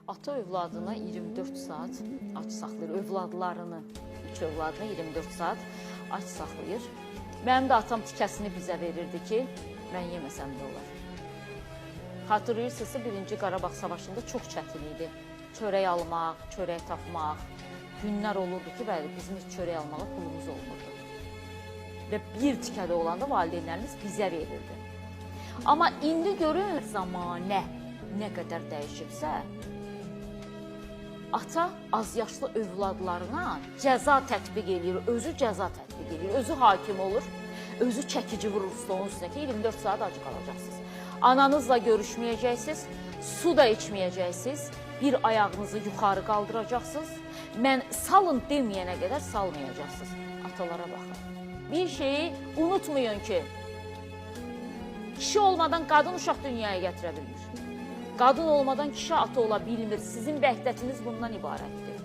Ata övladına 24 saat aç saxlayır, övladlarını, 3 övladına 24 saat aç saxlayır. Mənim də atam tikəsini bizə verirdi ki, mən yeməsəm də olar. Xatırlayırsınızsa, 1-ci Qarabağ savaşında çox çətin idi. Çörək almaq, çörək tapmaq. Günlər olurdu ki, bəli, bizim heç çörək almağa pulumuz olmurdu. Və bir tikədə olanda valideynlərimiz bizə verirdi. Amma indi görün, zamanə nə qədər dəyişibsə, ata az yaşlı övladlarına cəza tətbiq edir, özü cəza tətbiq edir, özü hakim olur, özü çəkici vurur stolun üstünə ki, 24 saat acı qalacaqsınız. Ananızla görüşməyəcəksiniz, su da içməyəcəksiniz, bir ayağınızı yuxarı qaldıracaqsınız, mən salın deməyənə qədər salmayacaqsınız. Atalara baxın. Bir şeyi unutmayın ki, kişi olmadan qadın uşaq dünyaya gətirə bilmir. Qadın olmadan kişi ata ola bilmir. Sizin vəhdətiniz bundan ibarətdir.